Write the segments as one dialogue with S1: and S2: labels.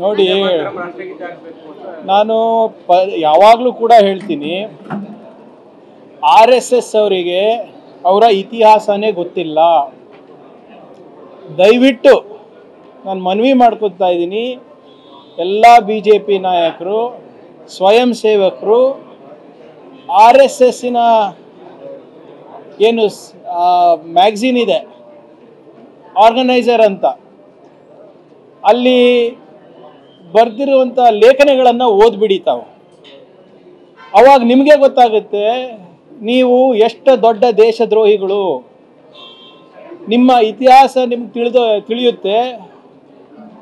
S1: ನೋಡಿ, ನಾನು ಯಾವಾಗಲೂ ಕೂಡ ಹೇಳ್ತೀನಿ, RSS ಅವರಿಗೆ ಅವರ ಇತಿಹಾಸನೇ ಗೊತ್ತಿಲ್ಲ. ದಯವಿಟ್ಟು ನಾನು ಮನವಿ ಮಾಡ್ಕೊತಾ ಇದ್ದೀನಿ, ಎಲ್ಲ BJP ನಾಯಕರು, ಸ್ವಯಂ ಸೇವಕರು RSSನ ಏನು ಮ್ಯಾಗ್ಝಿನ್ ಇದೆ ಆರ್ಗನೈಸರ್ ಅಂತ, ಅಲ್ಲಿ ಬರೆದಿರುವಂಥ ಲೇಖನಗಳನ್ನು ಓದ್ಬಿಡಿ ತಾವು. ಅವಾಗ ನಿಮಗೆ ಗೊತ್ತಾಗುತ್ತೆ ನೀವು ಎಷ್ಟು ದೊಡ್ಡ ದೇಶದ್ರೋಹಿಗಳು. ನಿಮ್ಮ ಇತಿಹಾಸ ನಿಮ್ಗೆ ತಿಳಿಯುತ್ತೆ.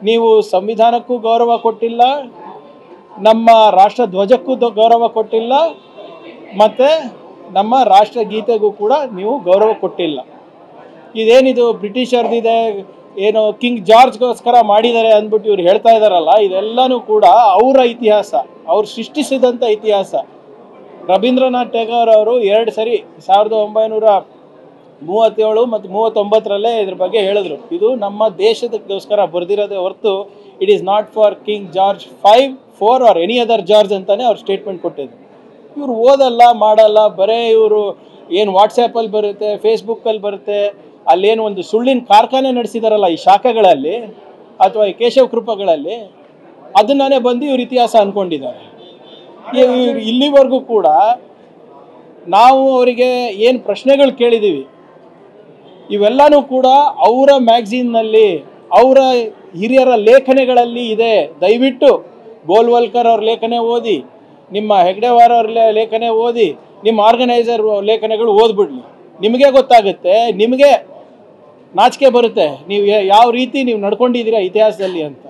S1: ನೀವು ಸಂವಿಧಾನಕ್ಕೂ ಗೌರವ ಕೊಟ್ಟಿಲ್ಲ, ನಮ್ಮ ರಾಷ್ಟ್ರ ಧ್ವಜಕ್ಕೂ ಗೌರವ ಕೊಟ್ಟಿಲ್ಲ, ಮತ್ತು ನಮ್ಮ ರಾಷ್ಟ್ರಗೀತೆಗೂ ಕೂಡ ನೀವು ಗೌರವ ಕೊಟ್ಟಿಲ್ಲ. ಇದೇನಿದು ಬ್ರಿಟಿಷರ್ದಿದೆ, ಏನೋ ಕಿಂಗ್ ಜಾರ್ಜ್ಗೋಸ್ಕರ ಮಾಡಿದ್ದಾರೆ ಅಂದ್ಬಿಟ್ಟು ಇವ್ರು ಹೇಳ್ತಾ ಇದ್ದಾರಲ್ಲ, ಇದೆಲ್ಲನೂ ಕೂಡ ಅವರ ಇತಿಹಾಸ, ಅವ್ರು ಸೃಷ್ಟಿಸಿದಂಥ ಇತಿಹಾಸ. ರವೀಂದ್ರನಾಥ್ ಟ್ಯಾಗೋರ್ ಅವರು 2 ಸರಿ 1937 ಮತ್ತು 1939 ಇದ್ರ ಬಗ್ಗೆ ಹೇಳಿದ್ರು. ಇದು ನಮ್ಮ ದೇಶದಕ್ಕೋಸ್ಕರ ಬರೆದಿರೋದೇ ಹೊರತು it is not for king George 5, 4 R any other George ಅಂತಾನೆ ಅವ್ರು ಸ್ಟೇಟ್ಮೆಂಟ್ ಕೊಟ್ಟಿದ್ರು. ಇವರು ಓದಲ್ಲ, ಮಾಡಲ್ಲ, ಬರೇ ಇವರು ಏನು ವಾಟ್ಸಪ್ಪಲ್ಲಿ ಬರುತ್ತೆ, ಫೇಸ್ಬುಕ್ಕಲ್ಲಿ ಬರುತ್ತೆ, ಅಲ್ಲೇನು ಒಂದು ಸುಳ್ಳಿನ ಕಾರ್ಖಾನೆ ನಡೆಸಿದಾರಲ್ಲ ಈ ಶಾಖೆಗಳಲ್ಲಿ ಅಥವಾ ಈ ಕೇಶವ ಕೃಪಗಳಲ್ಲಿ, ಅದನ್ನೇ ಬಂದು ಇವ್ರ ಇತಿಹಾಸ ಅಂದ್ಕೊಂಡಿದ್ದಾರೆ. ಇವ್ರು ಇಲ್ಲಿವರೆಗೂ ಕೂಡ ನಾವು ಅವರಿಗೆ ಏನು ಪ್ರಶ್ನೆಗಳು ಕೇಳಿದ್ದೀವಿ ಇವೆಲ್ಲನೂ ಕೂಡ ಅವರ ಮ್ಯಾಗ್ಝಿನ್ನಲ್ಲಿ, ಅವರ ಹಿರಿಯರ ಲೇಖನಗಳಲ್ಲಿ ಇದೆ. ದಯವಿಟ್ಟು ಗೋಲ್ವಲ್ಕರ್ ಅವ್ರ ಲೇಖನ ಓದಿ, ನಿಮ್ಮ ಹೆಗ್ಡೆವಾರ ಅವ್ರ ಲೇಖನ ಓದಿ, ನಿಮ್ಮ ಆರ್ಗನೈಸರ್ ಲೇಖನಗಳು ಓದ್ಬಿಡ್ಲಿ. ನಿಮಗೆ ಗೊತ್ತಾಗುತ್ತೆ, ನಿಮಗೆ ನಾಚಿಕೆ ಬರುತ್ತೆ ನೀವು ಯಾವ ರೀತಿ ನೀವು ನಡ್ಕೊಂಡಿದ್ದೀರಾ ಇತಿಹಾಸದಲ್ಲಿ ಅಂತ.